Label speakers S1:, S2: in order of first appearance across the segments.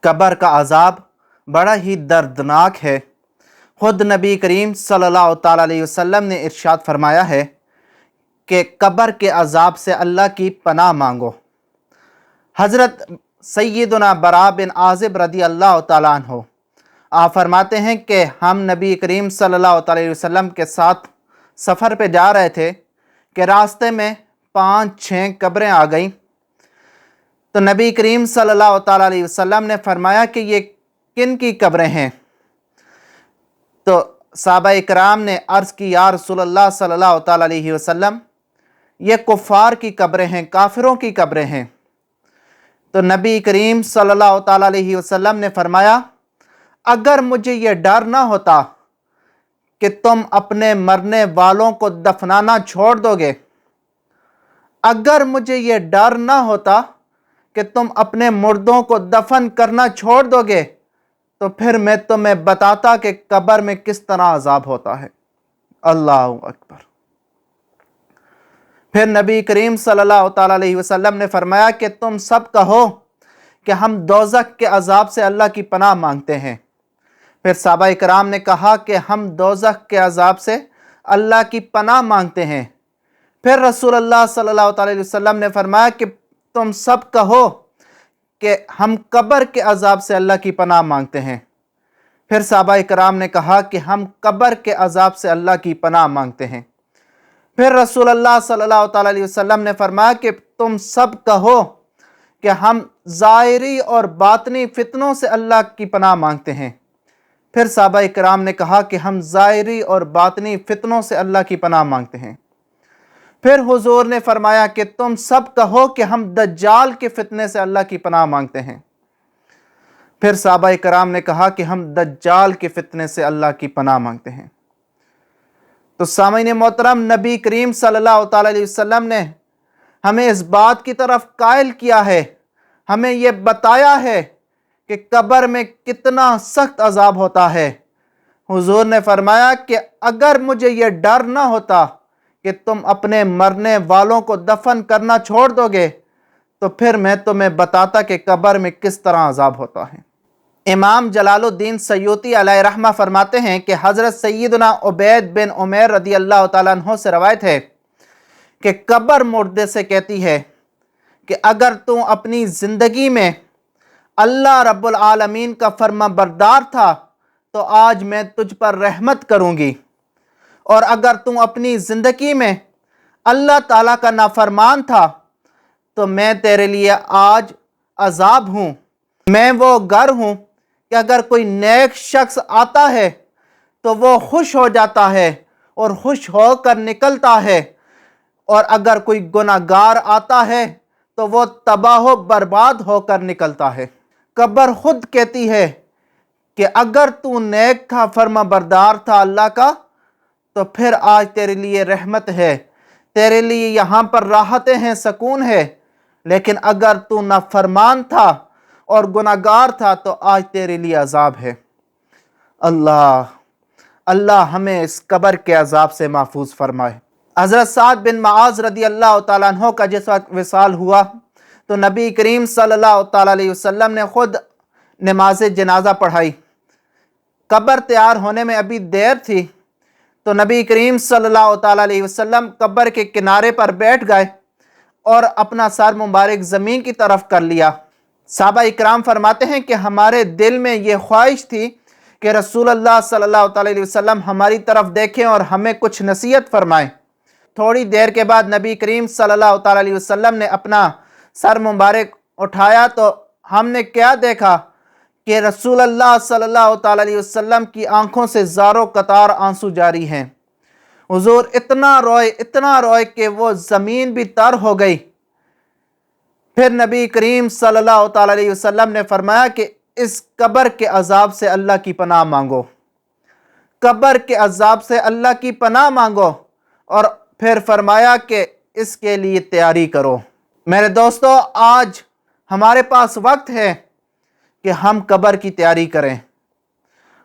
S1: कब्र का अजाब बड़ा ही दर्दनाक है। खुद नबी करीम सल्लल्लाहु ताला अलैहि वसल्लम ने इरशाद फरमाया है कि कब्र के अजाब से अल्लाह की पनाह मांगो। हज़रत सैयदना बरा बिन आज़िब रदी अल्लाह ताला अन्हो आप फरमाते हैं कि हम नबी करीम सल्लल्लाहु अलैहि वसल्लम के साथ सफ़र पे जा रहे थे कि रास्ते में 5-6 कब्रें आ गईं। तो नबी करीम सल्लल्लाहु अलैहि वसल्लम ने फरमाया कि ये किन की कब्रें हैं। तो सहाबा इकराम ने अर्ज़ की, या रसूलल्लाह सल्लल्लाहु अलैहि वसल्लम, ये कुफ़ार की कब्रें हैं, काफिरों की कब्रें हैं। तो नबी करीम सल्लल्लाहु अलैहि वसल्लम ने फरमाया, अगर मुझे ये डर ना होता कि तुम अपने मरने वालों को दफनाना छोड़ दोगे, अगर मुझे ये डर ना होता कि तुम अपने मुर्दों को दफन करना छोड़ दोगे, तो फिर मैं तुम्हें बताता कि कब्र में किस तरह अजाब होता है। अल्लाह अकबर। फिर नबी करीम सल्लल्लाहु अलैहि वसल्लम ने फरमाया कि तुम सब कहो कि हम दोज़ख के अजाब से अल्लाह की पनाह मांगते हैं। फिर सहाबा इकराम ने कहा कि हम दोज़ख के अजाब से अल्लाह की पनाह मांगते हैं। फिर रसूलुल्लाह सल्लल्लाहु अलैहि वसल्लम ने फरमाया कि तुम सब कहो कि हम कब्र के अजाब से अल्लाह की पनाह मांगते हैं। फिर सहाबा इकराम ने कहा कि हम कब्र के अजाब से अल्लाह की पनाह मांगते हैं। फिर रसूलुल्लाह सल्लल्लाहु अलैहि वसल्लम ने फरमाया कि तुम सब कहो कि हम ज़ाहिरी और बातनी फितनों से अल्लाह की पनाह मांगते हैं। फिर सहाबा इकराम ने कहा कि हम ज़ाहिरी और बातनी फितनों से अल्लाह की पनाह मांगते हैं। फिर हुजूर ने फरमाया कि तुम सब कहो कि हम दज्जाल के फितने से अल्लाह की पनाह मांगते हैं। फिर सहाबा इकराम ने कहा कि हम दज्जाल के फितने से अल्लाह की पनाह मांगते हैं। तो सामईन मोहतरम, नबी करीम सल्लल्लाहु अलैहि वसल्लम ने हमें इस बात की तरफ कायल किया है, हमें यह बताया है कि कब्र में कितना सख्त अजाब होता है। हुजूर ने फरमाया कि अगर मुझे यह डर ना होता कि तुम अपने मरने वालों को दफन करना छोड़ दोगे, तो फिर मैं तुम्हें बताता कि कब्र में किस तरह अजाब होता है। इमाम जलालुद्दीन सयूती अलैहि रहमा फरमाते हैं कि हज़रत सैयदना उबैद बिन उमैर रदी अल्लाह ताला अन्हु से रवायत है कि कब्र मुर्दे से कहती है कि अगर तू अपनी ज़िंदगी में अल्लाह रब्बुल आलमीन का फर्मा बरदार था तो आज मैं तुझ पर रहमत करूँगी, और अगर तू अपनी ज़िंदगी में अल्लाह ताला का नाफरमान था तो मैं तेरे लिए आज अजाब हूँ। मैं वो घर हूँ कि अगर कोई नेक शख्स आता है तो वो खुश हो जाता है और खुश होकर निकलता है, और अगर कोई गुनाहगार आता है तो वो तबाह बर्बाद होकर निकलता है। कब्र खुद कहती है कि अगर तू नेक का फर्मा बरदार था अल्लाह का, तो फिर आज तेरे लिए रहमत है, तेरे लिए यहाँ पर राहतें हैं, सुकून है। लेकिन अगर तू नाफरमान था और गुनाहगार था तो आज तेरे लिए अजाब है। अल्लाह हमें इस कब्र के अजाब से महफूज फरमाए। हज़रत साद बिन मुआज़ रदी अल्लाह ताला अन्हु का जिस वक्त विसाल हुआ तो नबी करीम सल्लल्लाहु अलैहि वसल्लम ने खुद नमाज जनाजा पढ़ाई। कब्र तैयार होने में अभी देर थी तो नबी करीम सल्लल्लाहु अलैहि वसल्लम कब्र के किनारे पर बैठ गए और अपना सर मुबारक ज़मीन की तरफ कर लिया। सहाबा इकराम फरमाते हैं कि हमारे दिल में ये ख्वाहिश थी कि रसूलुल्लाह सल्लल्लाहु अलैहि वसल्लम हमारी तरफ देखें और हमें कुछ नसीहत फरमाएं। थोड़ी देर के बाद नबी करीम सल्लल्लाहु अलैहि वसल्लम ने अपना सर मुबारक उठाया तो हमने क्या देखा कि रसूलुल्लाह सल्लल्लाहु अलैहि वसल्लम की आंखों से ज़ारो कतार आंसू जारी हैं। हुजूर इतना रोए कि वो ज़मीन भी तर हो गई। फिर नबी करीम सल्लल्लाहु अलैहि वसल्लम ने फरमाया कि इस कब्र के अजाब से अल्लाह की पनाह मांगो, कब्र के अजाब से अल्लाह की पनाह मांगो, और फिर फरमाया कि इसके लिए तैयारी करो। मेरे दोस्तों, आज हमारे पास वक्त है कि हम कब्र की तैयारी करें,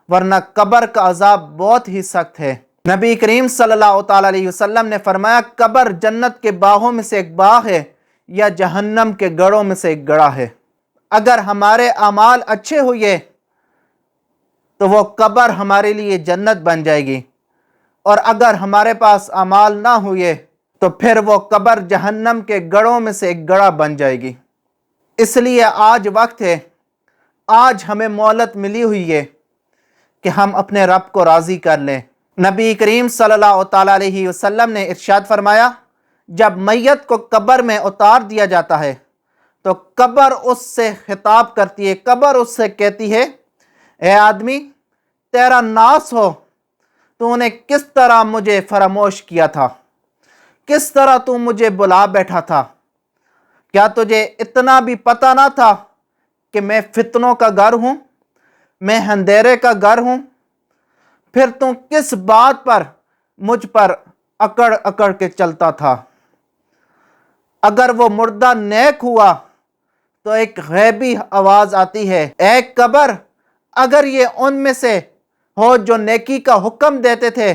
S1: वरना कब्र का अजाब बहुत ही सख्त है। नबी करीम सल्लल्लाहु अलैहि वसल्लम ने फरमाया, कब्र जन्नत के बागों में से एक बाग है या जहन्नम के गढ़ों में से एक गड़ा है। अगर हमारे अमाल अच्छे हुए तो वो कब्र हमारे लिए जन्नत बन जाएगी, और अगर हमारे पास अमाल ना हुए तो फिर वो कब्र जहन्नम के गढ़ों में से एक गड़ा बन जाएगी। इसलिए आज वक्त है, आज हमें मोहलत मिली हुई है कि हम अपने रब को राज़ी कर लें। नबी करीम सल्लल्लाहु अलैहि वसल्लम ने इरशाद फरमाया, जब मैयत को कब्र में उतार दिया जाता है तो कब्र उससे खिताब करती है, कब्र उससे कहती है, ए आदमी, तेरा नाश हो, तूने किस तरह मुझे फरामोश किया था, किस तरह तू मुझे बुला बैठा था। क्या तुझे इतना भी पता ना था कि मैं फितनों का घर हूँ, मैं अंधेरे का घर हूँ? फिर तू किस बात पर मुझ पर अकड़ अकड़ के चलता था? अगर वो मुर्दा नेक हुआ तो एक गैबी आवाज़ आती है, ए कब्र, अगर ये उनमें से हो जो नेकी का हुक्म देते थे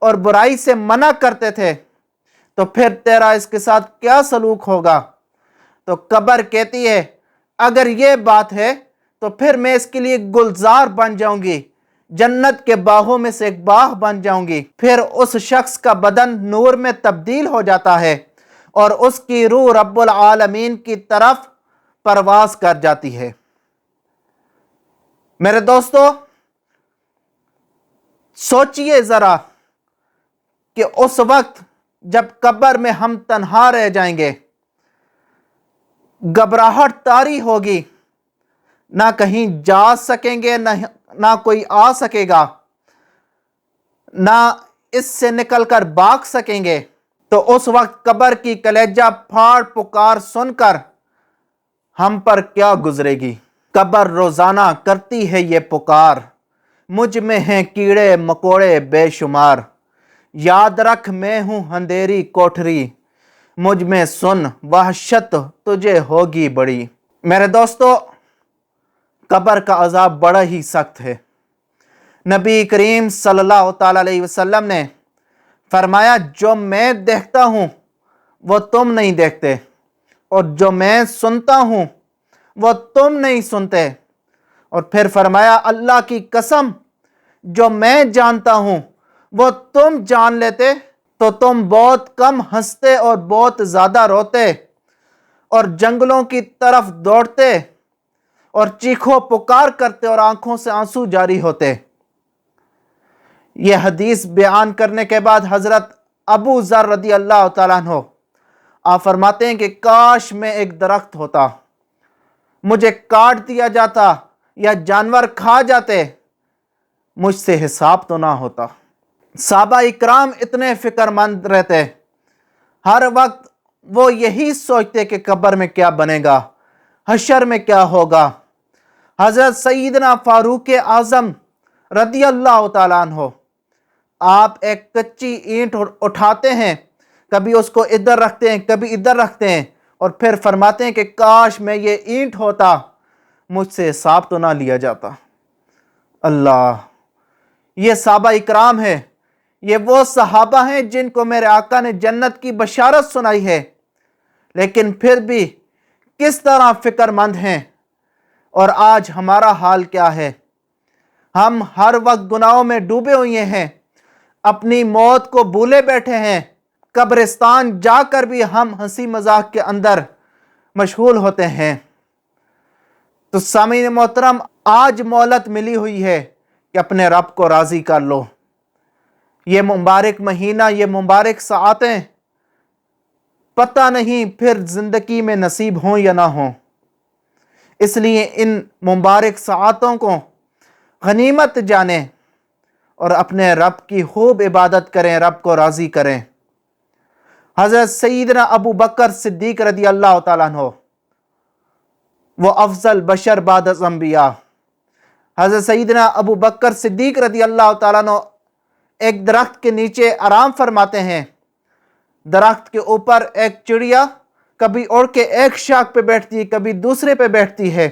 S1: और बुराई से मना करते थे, तो फिर तेरा इसके साथ क्या सलूक होगा? तो कब्र कहती है, अगर ये बात है तो फिर मैं इसके लिए गुलजार बन जाऊंगी, जन्नत के बाहों में से एक बाग बन जाऊंगी। फिर उस शख्स का बदन नूर में तब्दील हो जाता है और उसकी रूह रब्बुल आलमीन की तरफ परवास कर जाती है। मेरे दोस्तों, सोचिए जरा कि उस वक्त जब कब्र में हम तन्हा रह जाएंगे, घबराहट तारी होगी, ना कहीं जा सकेंगे, ना कोई आ सकेगा, ना इससे निकलकर भाग सकेंगे। तो उस वक्त कब्र की कलेजा फाड़ पुकार सुनकर हम पर क्या गुजरेगी? कब्र रोजाना करती है ये पुकार, मुझ में हैं कीड़े मकोड़े बेशुमार, याद रख मैं हूं अंधेरी कोठरी, मुझ में सुन वहशत तुझे होगी बड़ी। मेरे दोस्तों, कब्र का अजाब बड़ा ही सख्त है। नबी करीम सल्लल्लाहु अलैहि वसल्लम ने फरमाया, जो मैं देखता हूं वो तुम नहीं देखते, और जो मैं सुनता हूं वो तुम नहीं सुनते। और फिर फरमाया, अल्लाह की कसम, जो मैं जानता हूं वो तुम जान लेते तो तुम बहुत कम हंसते और बहुत ज्यादा रोते और जंगलों की तरफ दौड़ते और चीखो पुकार करते और आंखों से आंसू जारी होते। यह हदीस बयान करने के बाद हजरत अबू ज़र रदी अल्लाह तआला अन्हु आप फरमाते हैं कि काश मैं एक दरख्त होता, मुझे काट दिया जाता या जानवर खा जाते, मुझसे हिसाब तो ना होता। सहाबा इकराम इतने फिक्रमंद रहते, हर वक्त वो यही सोचते कि कब्र में क्या बनेगा, हशर में क्या होगा। हजरत सईदना फारूक आज़म रदी अल्लाह तआला अन्हु, आप एक कच्ची ईंट उठाते हैं, कभी उसको इधर रखते हैं, कभी इधर रखते हैं, और फिर फरमाते हैं कि काश मैं ये ईंट होता, मुझसे हिसाब तो ना लिया जाता। अल्लाह, ये सहाबा इकराम है, ये वो सहाबा हैं जिनको मेरे आका ने जन्नत की बशारत सुनाई है, लेकिन फिर भी किस तरह फिक्रमंद हैं। और आज हमारा हाल क्या है? हम हर वक्त गुनाहों में डूबे हुए हैं, अपनी मौत को भूले बैठे हैं, कब्रिस्तान जाकर भी हम हंसी मजाक के अंदर मशगूल होते हैं। तो सामीन मोहतरम, आज मोहलत मिली हुई है कि अपने रब को राज़ी कर लो। ये मुबारक महीना, ये मुबारक साआतें पता नहीं फिर ज़िंदगी में नसीब हों या ना हों, इसलिए इन मुबारक साआतों को गनीमत जाने और अपने रब की खूब इबादत करें, रब को राज़ी करें। हज़रत सईदना अबू बकर सिद्दीक रदी अल्लाह तआला अन्हु, वो अफजल बशर बाद अंबिया, हज़रत सईदना अबू बकर सिद्दीक रदी अल्लाह तआला अन्हु एक दरख्त के नीचे आराम फरमाते हैं। दरख्त के ऊपर एक चिड़िया कभी उड़ के एक शाख पे बैठती है, कभी दूसरे पे बैठती है।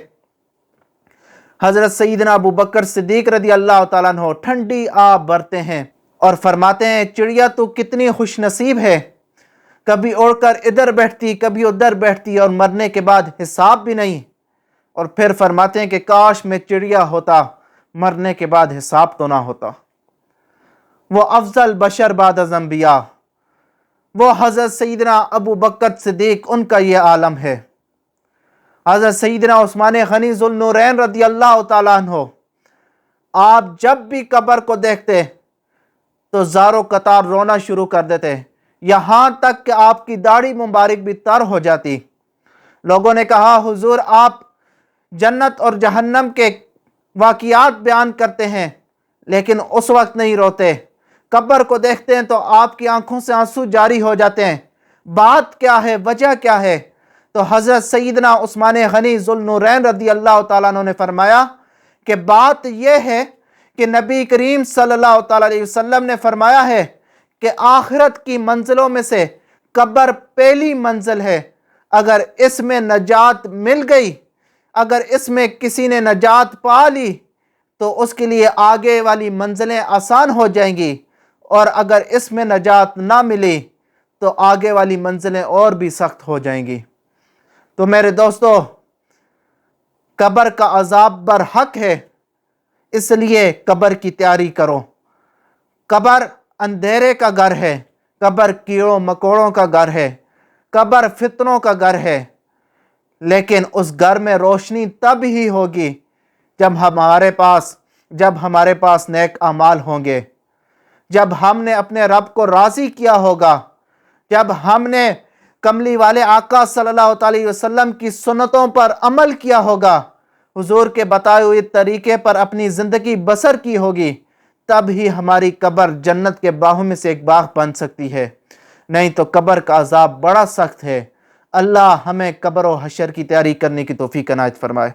S1: हज़रत सईदना अबू बकर सिद्दीक रदी अल्लाह तआला अन्हु ठंडी आब भरते हैं और फरमाते हैं, चिड़िया तो कितनी खुश नसीब है, कभी उड़कर इधर बैठती, कभी उधर बैठती, और मरने के बाद हिसाब भी नहीं اور پھر فرماتے ہیں کہ کاش میں چڑیا ہوتا، مرنے کے بعد حساب تو نہ ہوتا۔ وہ افضل بشر بعد از انبیاء، وہ حضرت سیدنا ابو بکر صدیق، ان کا یہ عالم ہے۔ حضرت سیدنا عثمان غنی ذو النورین رضی اللہ تعالیٰ عنہ، آپ جب بھی قبر کو دیکھتے تو زاروں قطار رونا شروع کر دیتے، یہاں تک کہ آپ کی داڑھی مبارک بھی تر ہو جاتی۔ لوگوں نے کہا حضور آپ جنت اور جہنم کے واقعات بیان کرتے ہیں لیکن اس وقت نہیں روتے، قبر کو دیکھتے ہیں تو آپ کی آنکھوں سے آنسو جاری ہو جاتے ہیں، بات کیا ہے، وجہ کیا ہے؟ تو حضرت سیدنا عثمان غنی ذو النورین رضی اللہ تعالیٰ عنہ نے فرمایا کہ بات یہ ہے کہ نبی کریم صلی اللہ تعالیٰ علیہ وسلم نے فرمایا ہے کہ آخرت کی منزلوں میں سے قبر پہلی منزل ہے، اگر اس میں نجات مل گئی، اگر اس میں کسی نے نجات پا لی تو اس کے لیے آگے والی منزلیں آسان ہو جائیں گی، اور اگر اس میں نجات نہ ملی تو آگے والی منزلیں اور بھی سخت ہو جائیں گی۔ تو میرے دوستو، قبر کا عذاب برحق ہے، اس لیے قبر کی تیاری کرو۔ قبر اندھیرے کا گھر ہے، قبر کیڑوں مکوڑوں کا گھر ہے، قبر فتنوں کا گھر ہے، لیکن اس گھر میں روشنی تب ہی ہوگی جب ہمارے پاس نیک اعمال ہوں گے، جب ہم نے اپنے رب کو راضی کیا ہوگا، جب ہم نے کملی والے آقا صلی اللہ علیہ وسلم کی سنتوں پر عمل کیا ہوگا، حضور کے بتائے ہوئے طریقے پر اپنی زندگی بسر کی ہوگی، تب ہی ہماری قبر جنت کے باغوں میں سے ایک باغ بن سکتی ہے، نہیں تو قبر کا عذاب بڑا سخت ہے۔ اللہ ہمیں قبر و حشر کی تیاری کرنے کی توفیق عنایت فرمائے۔